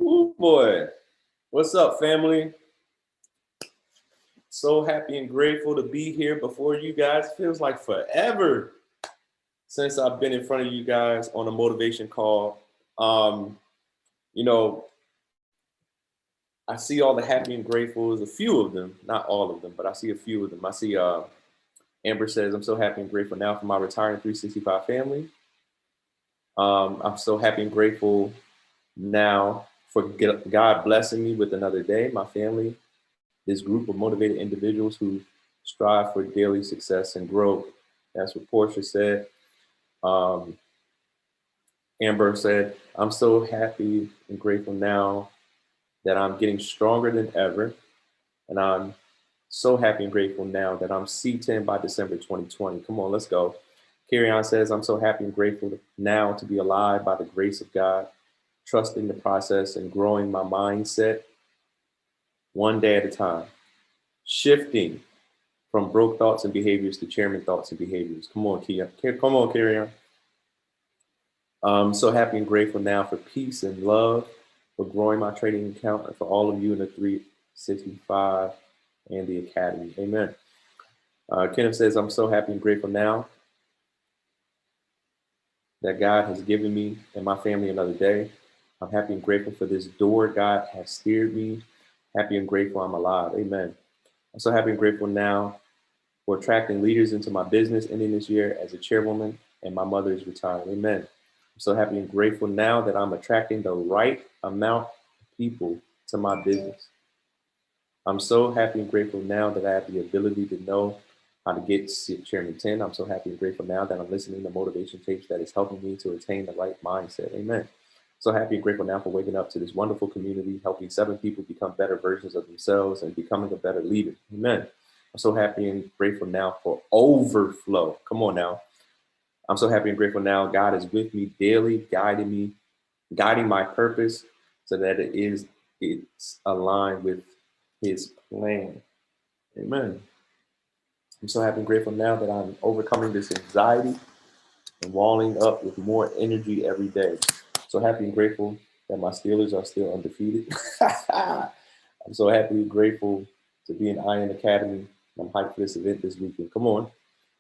Ooh, boy. What's up, family? So happy and grateful to be here before you guys. Feels like forever since I've been in front of you guys on a motivation call. Um, you know, I see all the happy and gratefuls, a few of them, not all of them, but I see a few of them. I see Amber says, I'm so happy and grateful now for my retiring 365 family. I'm so happy and grateful now for God blessing me with another day, my family, this group of motivated individuals who strive for daily success and growth. That's what Portia said. Um, Amber said, I'm so happy and grateful now that I'm getting stronger than ever. And I'm so happy and grateful now that I'm C10 by December 2020. Come on, let's go. Carry on says, I'm so happy and grateful now to be alive by the grace of God, trusting the process and growing my mindset one day at a time, shifting from broke thoughts and behaviors to chairman thoughts and behaviors. Come on, Kia. Come on, carry on. I'm so happy and grateful now for peace and love, for growing my trading account, and for all of you in the 365 and the Academy. Amen. Kenneth says, I'm so happy and grateful now that God has given me and my family another day. I'm happy and grateful for this door God has steered me. Happy and grateful I'm alive. Amen. I'm so happy and grateful now for attracting leaders into my business, ending this year as a chairwoman, and my mother is retiring. Amen. I'm so happy and grateful now that I'm attracting the right amount of people to my business. I'm so happy and grateful now that I have the ability to know how to get Chairman 10. I'm so happy and grateful now that I'm listening to motivation tapes that is helping me to attain the right mindset. Amen. So happy and grateful now for waking up to this wonderful community, helping 7 people become better versions of themselves and becoming a better leader. Amen. I'm so happy and grateful now for overflow. Come on now. I'm so happy and grateful now. God is with me daily, guiding my purpose so that it's aligned with his plan. Amen. I'm so happy and grateful now that I'm overcoming this anxiety and walling up with more energy every day. So happy and grateful that my Steelers are still undefeated. I'm so happy and grateful to be in Iron Academy. I'm hyped for this event this weekend. Come on.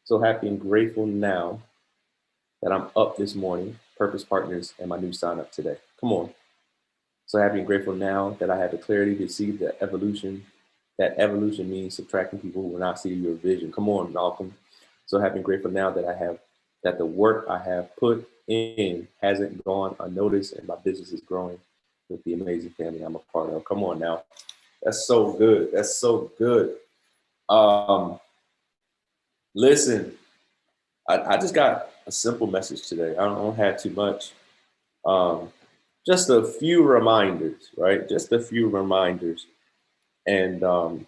So happy and grateful now that I'm up this morning, Purpose Partners, and my new sign up today. Come on. So happy and grateful now that I have the clarity to see that evolution means subtracting people who will not see your vision. Come on, Malcolm. So happy and grateful now that the work I have put in hasn't gone unnoticed and my business is growing with the amazing family I'm a part of. Come on now. That's so good. That's so good. Listen, I just got a simple message today. I don't have too much. Just a few reminders, right? Just a few reminders. And I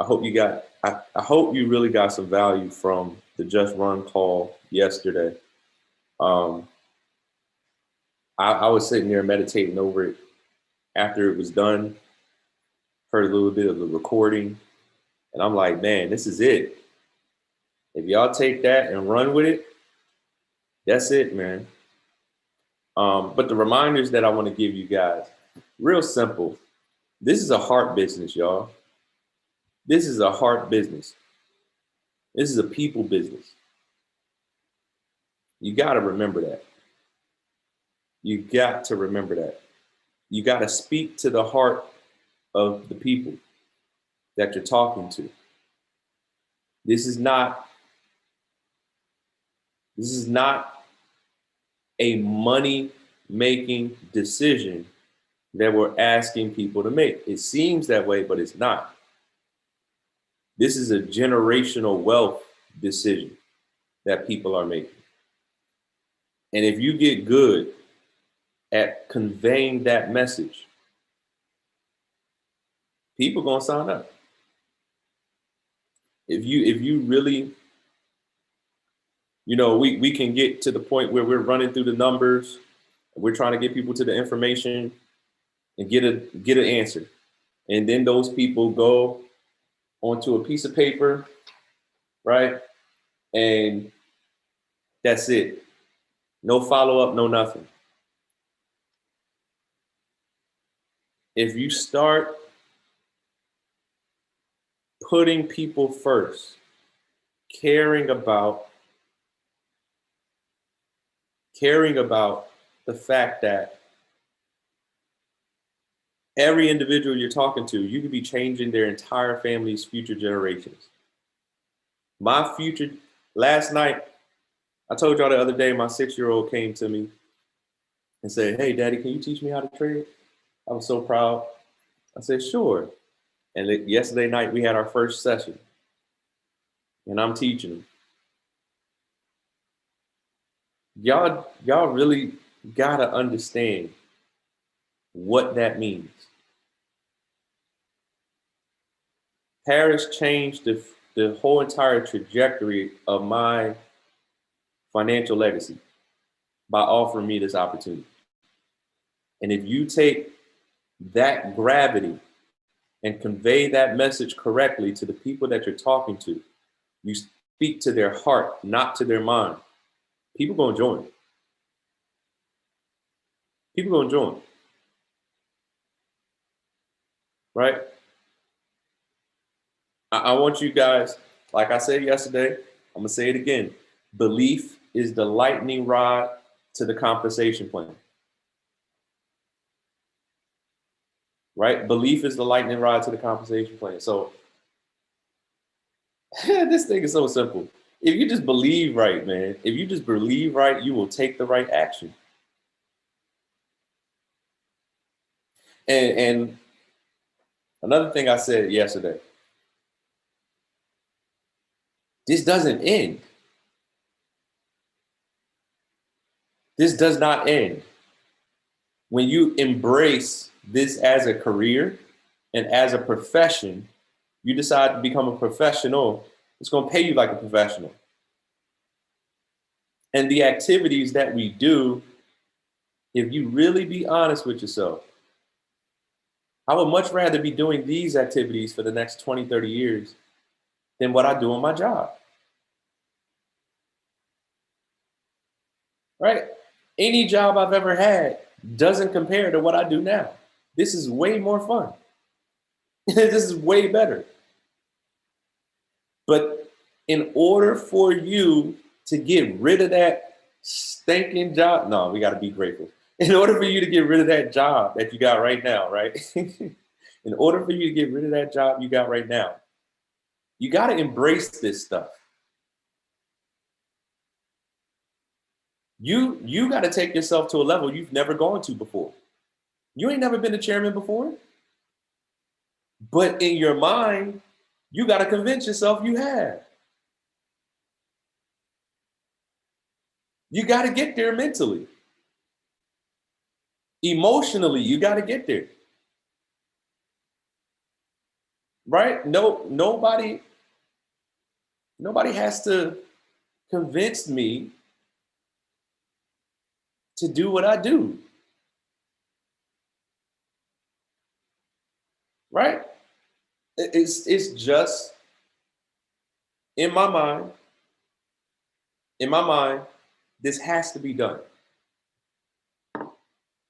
hope you really got some value from the Just Run call yesterday. I was sitting there meditating over it after it was done, heard a little bit of the recording, and I'm like, man, this is it. If y'all take that and run with it, that's it, man. But the reminders that I want to give you guys, real simple. This is a heart business, y'all. This is a heart business. This is a people business. You got to remember that. You got to remember that. You got to speak to the heart of the people that you're talking to. This is not a money-making decision that we're asking people to make. It seems that way, but it's not. This is a generational wealth decision that people are making. And if you get good at conveying that message, people are gonna sign up. If you really, we can get to the point where we're running through the numbers, we're trying to get people to the information and get an answer. And then those people go onto a piece of paper, right? And that's it. No follow-up, no nothing. If you start putting people first, caring about the fact that every individual you're talking to, you could be changing their entire family's future generations. My future, last night, I told y'all the other day, my 6-year-old came to me and said, "Hey, Daddy, can you teach me how to trade?" I was so proud. I said, "Sure." And yesterday night, we had our first session, and I'm teaching him. Y'all really gotta understand what that means. Paris changed the whole entire trajectory of my financial legacy by offering me this opportunity. And if you take that gravity and convey that message correctly to the people that you're talking to, you speak to their heart, not to their mind, people gonna join. People gonna join, right? I want you guys, like I said yesterday, I'm gonna say it again. Belief is the lightning rod to the compensation plan. Right? Belief is the lightning rod to the compensation plan. So this thing is so simple. If you just believe right, man, if you just believe right, you will take the right action. And another thing I said yesterday, this doesn't end. This does not end. When you embrace this as a career and as a profession, you decide to become a professional, it's going to pay you like a professional. And the activities that we do, if you really be honest with yourself, I would much rather be doing these activities for the next 20, 30 years than what I do on my job. Right? Any job I've ever had doesn't compare to what I do now. This is way more fun. This is way better. But in order for you to get rid of that stinking job, no, we got to be grateful. In order for you to get rid of that job that you got right now, right? In order for you to get rid of that job you got right now, you got to embrace this stuff. You got to take yourself to a level you've never gone to before. You ain't never been a chairman before, but in your mind, you got to convince yourself you have. You got to get there mentally. Emotionally, you got to get there. Right? No, nobody has to convince me to do what I do. Right? It's just in my mind, this has to be done.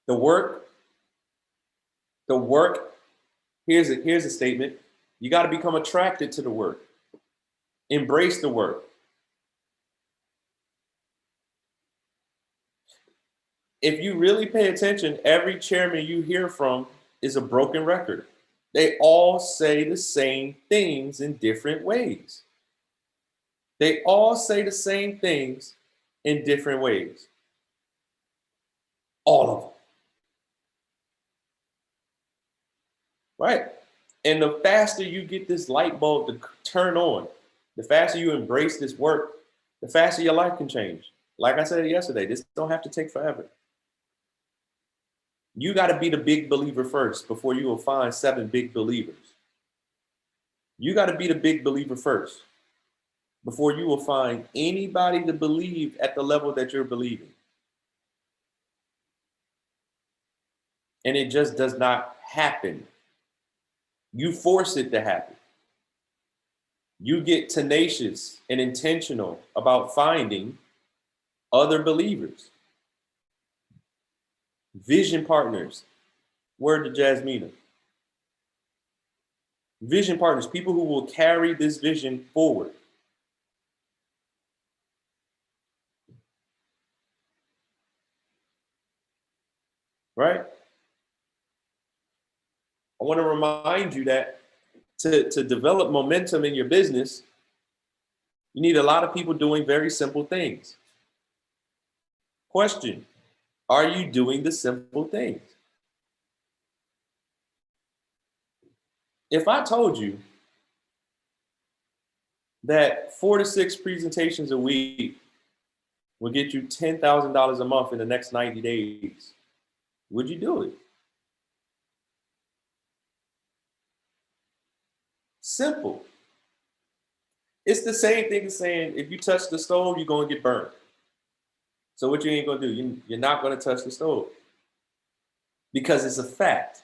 The work, here's a statement. You got to become attracted to the work. Embrace the work. If you really pay attention, every chairman you hear from is a broken record. They all say the same things in different ways. They all say the same things in different ways. All of them. Right? And the faster you get this light bulb to turn on, the faster you embrace this work, the faster your life can change. Like I said yesterday, this don't have to take forever. You got to be the big believer first before you will find 7 big believers. You got to be the big believer first before you will find anybody to believe at the level that you're believing. And it just does not happen. You force it to happen. You get tenacious and intentional about finding other believers, vision partners, Word to Jasmina. Vision partners, people who will carry this vision forward. Right? I want to remind you that to develop momentum in your business, you need a lot of people doing very simple things. Question, are you doing the simple things? If I told you that 4 to 6 presentations a week will get you $10,000 a month in the next 90 days, would you do it? Simple. It's the same thing as saying, if you touch the stove, you're going to get burned. So what you ain't going to do? You're not going to touch the stove. Because it's a fact.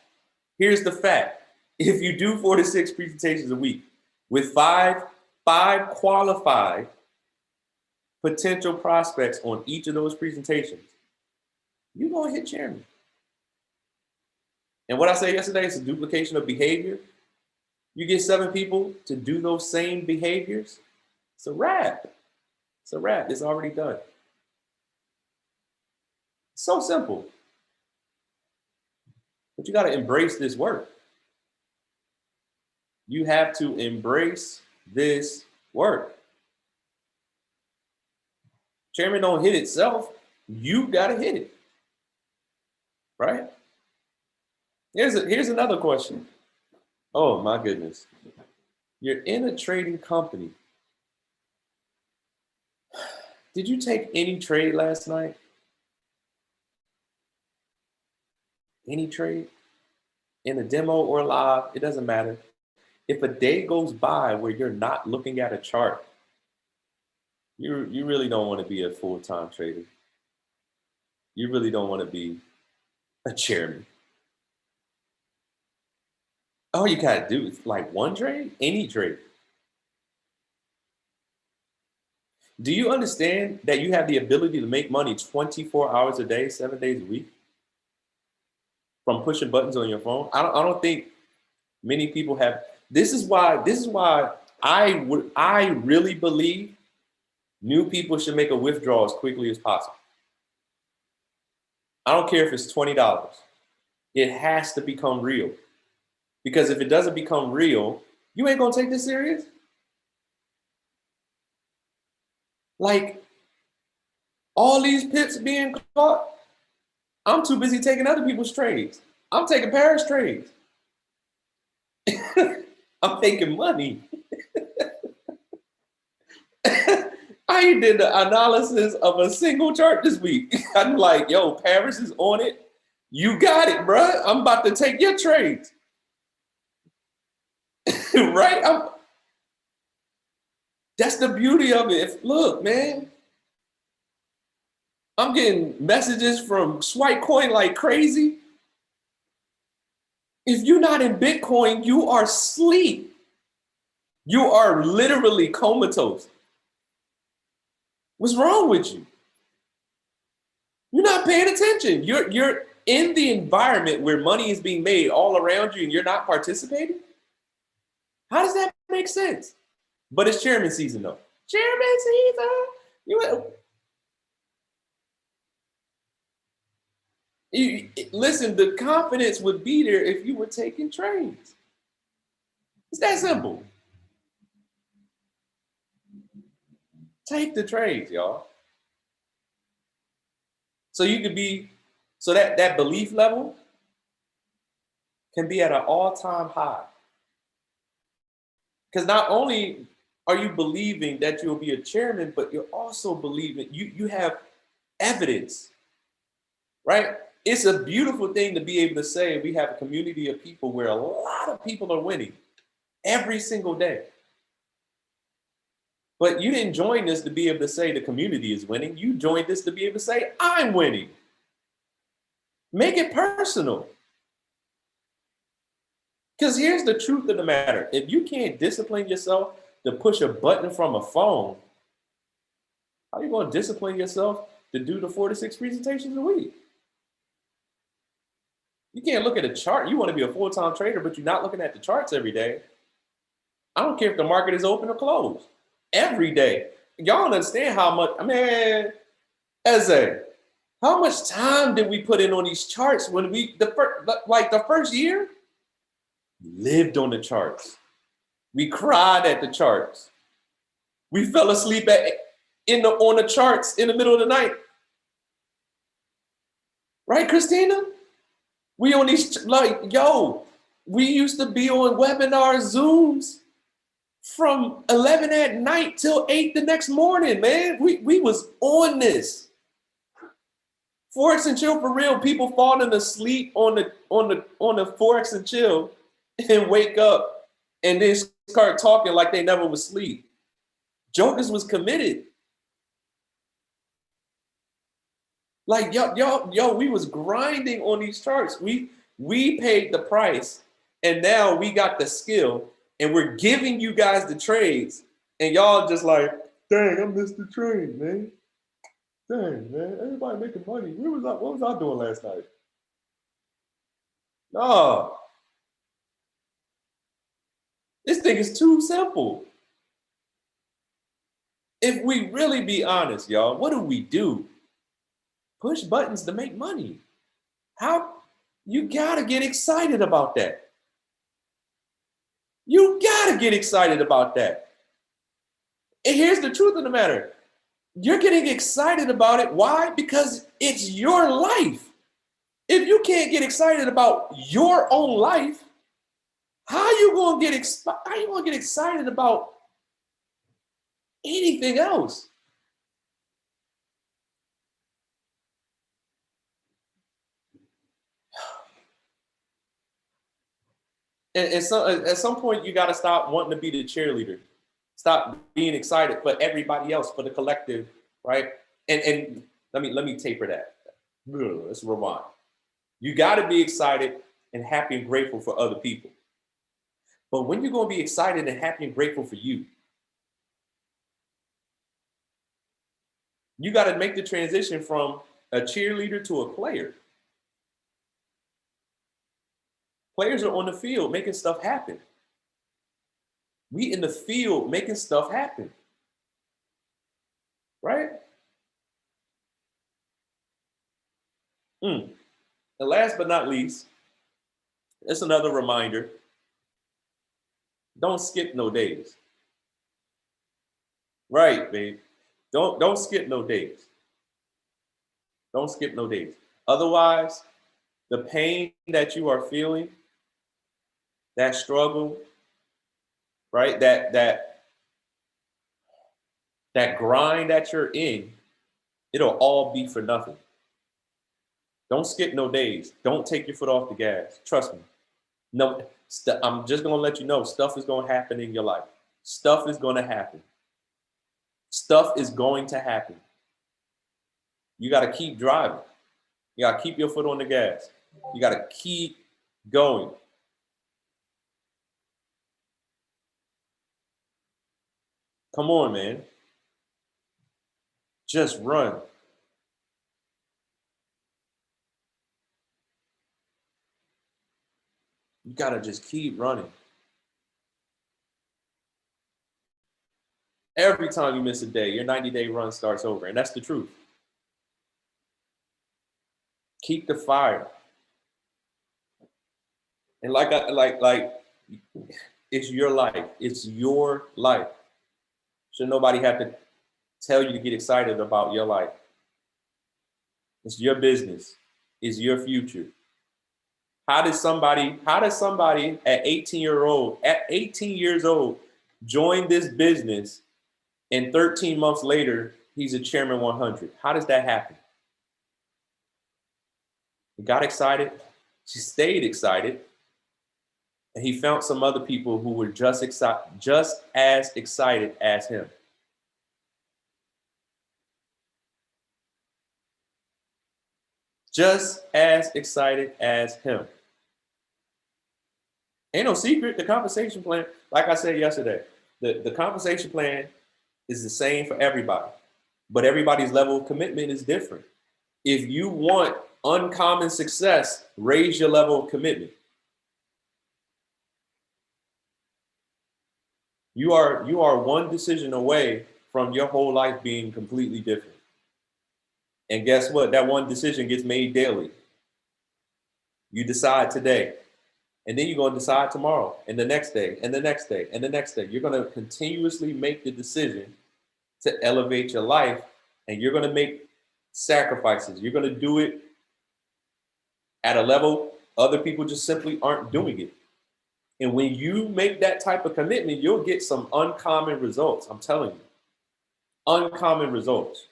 Here's the fact. If you do 4 to 6 presentations a week with five qualified potential prospects on each of those presentations, you're going to hit chairman. And what I said yesterday is a duplication of behavior. You get 7 people to do those same behaviors, it's a wrap. It's a wrap. It's already done. So simple. But you got to embrace this work. You have to embrace this work. Chairman don't hit itself. You got to hit it. Right? Here's another question. Oh, my goodness. You're in a trading company. Did you take any trade last night? Any trade? In a demo or live, it doesn't matter. If a day goes by where you're not looking at a chart, you really don't want to be a full-time trader. You really don't want to be a chairman. All you gotta do is like one trade, any trade. Do you understand that you have the ability to make money 24 hours a day, 7 days a week from pushing buttons on your phone? I don't think many people have. This is why I really believe new people should make a withdrawal as quickly as possible. I don't care if it's $20. It has to become real. Because if it doesn't become real, you ain't gonna take this serious. Like, all these pips being caught, I'm too busy taking other people's trades. I'm taking Paris trades. I'm making money. I did the analysis of a single chart this week. I'm like, yo, Paris is on it. You got it, bruh. I'm about to take your trades. Right? That's the beauty of it. Look, man, I'm getting messages from Swipe Coin like crazy. If you're not in Bitcoin, you are asleep. You are literally comatose. What's wrong with you? You're not paying attention. You're in the environment where money is being made all around you and you're not participating. How does that make sense? But it's chairman season though. Chairman season. Listen, the confidence would be there if you were taking trades. It's that simple. Take the trades, y'all. So you could be, so that belief level can be at an all-time high. Because not only are you believing that you'll be a chairman, but you're also believing you have evidence, right? It's a beautiful thing to be able to say we have a community of people where a lot of people are winning every single day. But you didn't join this to be able to say the community is winning. You joined this to be able to say, I'm winning. Make it personal. Because here's the truth of the matter. If you can't discipline yourself to push a button from a phone, how are you going to discipline yourself to do the 4 to 6 presentations a week? You can't look at a chart. You want to be a full-time trader, but you're not looking at the charts every day. I don't care if the market is open or closed. Every day. Y'all don't understand how much, man, Eze, how much time did we put in on these charts when the first year? We lived on the charts. We cried at the charts. We fell asleep on the charts in the middle of the night. Right, Christina? We on these, we used to be on webinar Zooms from 11 at night till 8 the next morning, man. We was on this. Forex and Chill for real. People falling asleep on the Forex and Chill and wake up and then start talking like they never was asleep. Jokers was committed. Like yo, we was grinding on these charts. We paid the price, and now we got the skill, and we're giving you guys the trades, and y'all just like, dang, I missed the trade, man. Dang, man, everybody making money. What was I doing last night? No. This thing is too simple. If we really be honest, y'all, what do? Push buttons to make money. How? You gotta get excited about that. You gotta get excited about that. And here's the truth of the matter. You're getting excited about it. Why? Because it's your life. If you can't get excited about your own life, how are you gonna get excited about anything else? And so at some point, you got to stop wanting to be the cheerleader. Stop being excited for everybody else, for the collective, right? And let me taper that. Let's rewind. You got to be excited and happy and grateful for other people. But when you're going to be excited and happy and grateful for you, you got to make the transition from a cheerleader to a player. Players are on the field making stuff happen. We in the field making stuff happen. Right? And last but not least, it's another reminder. Don't skip no days. Right, babe. Don't skip no days. Don't skip no days. Otherwise, the pain that you are feeling, that struggle, right? That grind that you're in, it'll all be for nothing. Don't skip no days. Don't take your foot off the gas. Trust me. No, I'm just gonna let you know, stuff is gonna happen in your life. Stuff is gonna happen. Stuff is going to happen. You gotta keep driving. You gotta keep your foot on the gas. You gotta keep going. Come on, man. Just run. You gotta just keep running. Every time you miss a day, your 90-day run starts over, and that's the truth. Keep the fire. And like it's your life. It's your life. Should nobody have to tell you to get excited about your life? It's your business. It's your future. How does somebody at 18 years old join this business, and 13 months later he's a Chairman 100? How does that happen? He got excited. She stayed excited. And he found some other people who were just as excited as him. Just as excited as him. Ain't no secret. The compensation plan, like I said yesterday, the compensation plan is the same for everybody, but everybody's level of commitment is different. If you want uncommon success raise your level of commitment. You are one decision away from your whole life being completely different. And guess what? That one decision gets made daily. You decide today, and then you're going to decide tomorrow, and the next day, and the next day, and the next day. You're going to continuously make the decision to elevate your life, and you're going to make sacrifices. You're going to do it at a level other people just simply aren't doing it. And when you make that type of commitment, you'll get some uncommon results. I'm telling you, uncommon results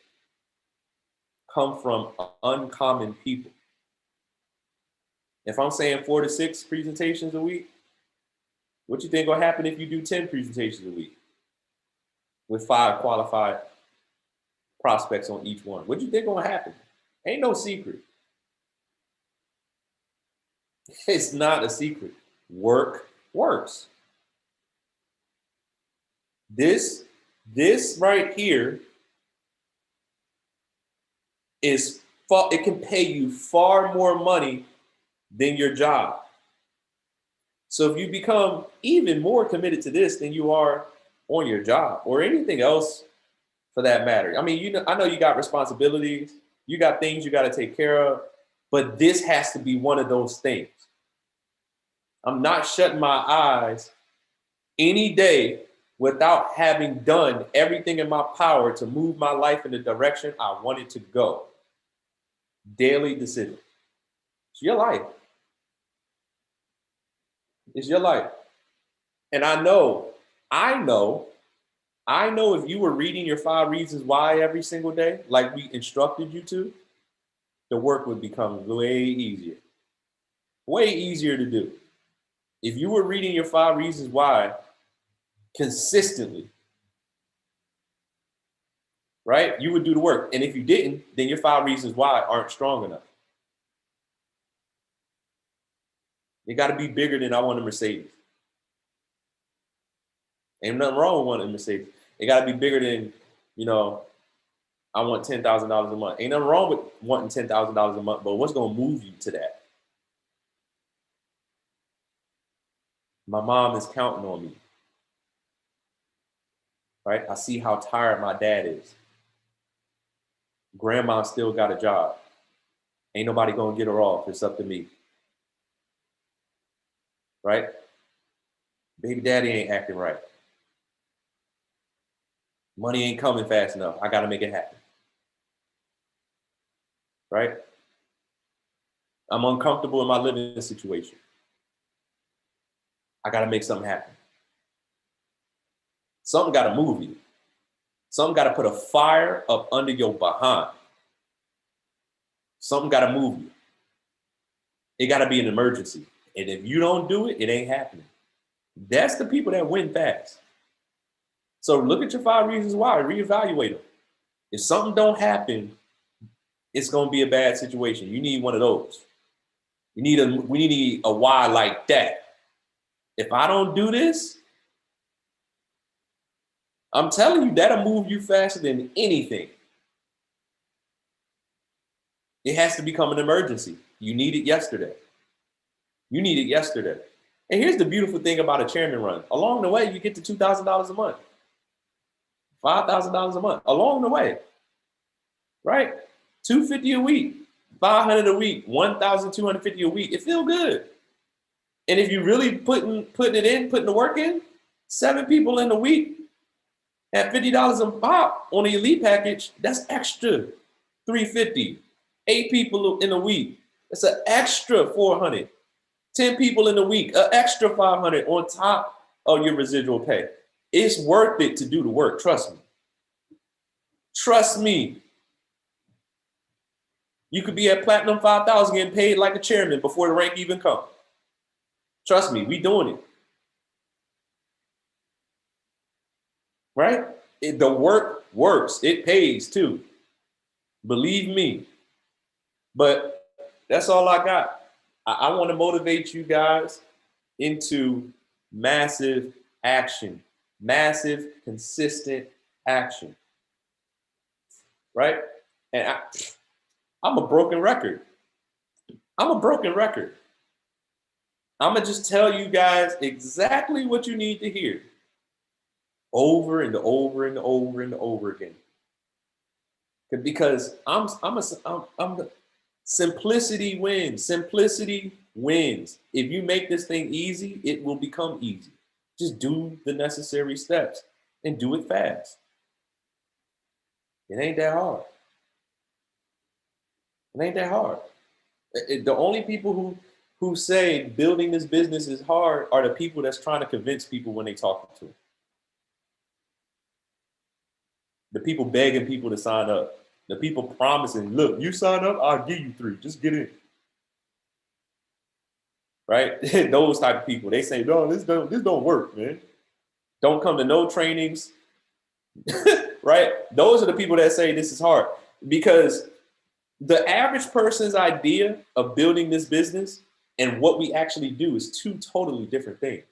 come from uncommon people. If I'm saying 4 to 6 presentations a week, what you think will happen if you do 10 presentations a week with 5 qualified prospects on each one? What you think gonna happen? Ain't no secret. It's not a secret. Work works. This right here is it can pay you far more money than your job. So if you become even more committed to this than you are on your job or anything else for that matter. I mean, I know you got responsibilities, you got things you got to take care of, but this has to be one of those things. I'm not shutting my eyes any day without having done everything in my power to move my life in the direction I want it to go. Daily decision. It's your life. It's your life. And I know if you were reading your 5 reasons why every single day, like we instructed you to, the work would become way easier. Way easier to do. If you were reading your 5 reasons why consistently, right, you would do the work. And if you didn't, then your 5 reasons why aren't strong enough. It got to be bigger than I want a Mercedes. Ain't nothing wrong with wanting a Mercedes. It got to be bigger than, I want $10,000 a month. Ain't nothing wrong with wanting $10,000 a month, but what's going to move you to that? My mom is counting on me. Right? I see how tired my dad is. Grandma still got a job. Ain't nobody going to get her off. It's up to me. Right? Baby daddy ain't acting right. Money ain't coming fast enough. I got to make it happen. Right? I'm uncomfortable in my living situation. I got to make something happen. Something got to move you. Something got to put a fire up under your behind. Something got to move you. It got to be an emergency. And if you don't do it, it ain't happening. That's the people that win fast. So look at your 5 reasons why, reevaluate them. If something don't happen, it's going to be a bad situation. You need one of those. We need a why like that. If I don't do this, I'm telling you, that'll move you faster than anything. It has to become an emergency. You need it yesterday. You need it yesterday. And here's the beautiful thing about a chairman run. Along the way, you get to $2,000 a month, $5,000 a month, along the way, right? $250 a week, $500 a week, $1,250 a week. It feels good. And if you really putting the work in, 7 people in a week at $50 a pop on the elite package, that's extra $350. 8 people in a week, that's an extra $400. 10 people in a week, an extra $500 on top of your residual pay. It's worth it to do the work. Trust me. Trust me. You could be at Platinum 5,000 getting paid like a chairman before the rank even comes. Trust me, we doing it. Right? The work works. It pays too. Believe me. But that's all I got. I want to motivate you guys into massive action, massive, consistent action. Right? And I'm a broken record. I'm a broken record. I'm going to just tell you guys exactly what you need to hear over and over and over and over again. Because simplicity wins. Simplicity wins. If you make this thing easy, it will become easy. Just do the necessary steps and do it fast. It ain't that hard. It ain't that hard. The only people who say building this business is hard are the people that's trying to convince people when they talking to them. The people begging people to sign up. The people promising, look, you sign up, I'll give you 3. Just get in. Right? Those type of people. They say, no, this don't work, man. Don't come to no trainings. Right? Those are the people that say this is hard. Because the average person's idea of building this business and what we actually do is 2 totally different things.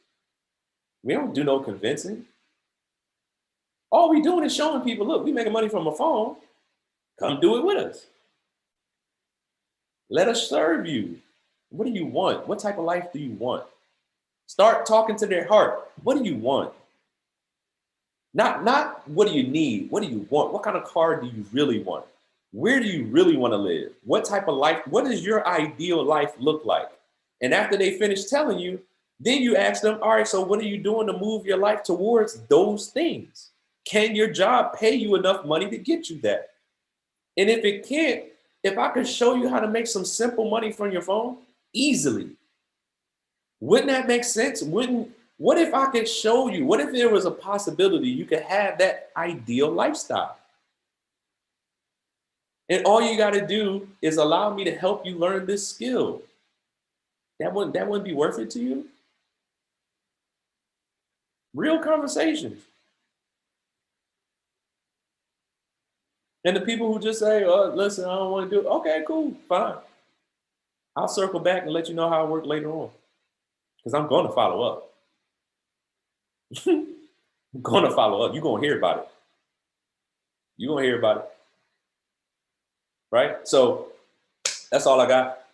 We don't do no convincing. All we doing is showing people, look, we making money from a phone. Come do it with us. Let us serve you. What do you want? What type of life do you want? Start talking to their heart. What do you want? Not what do you need? What do you want? What kind of car do you really want? Where do you really want to live? What type of life? What does your ideal life look like? And after they finish telling you, then you ask them, all right, so what are you doing to move your life towards those things? Can your job pay you enough money to get you that? And if it can't, if I could show you how to make some simple money from your phone easily, wouldn't that make sense? What if I could show you? What if there was a possibility you could have that ideal lifestyle? And all you got to do is allow me to help you learn this skill. That wouldn't be worth it to you? Real conversations. And the people who just say, oh, listen, I don't want to do it. Okay, cool, fine. I'll circle back and let you know how it worked later on. Because I'm going to follow up. I'm going to follow up. You're going to hear about it. You're going to hear about it. Right? So that's all I got.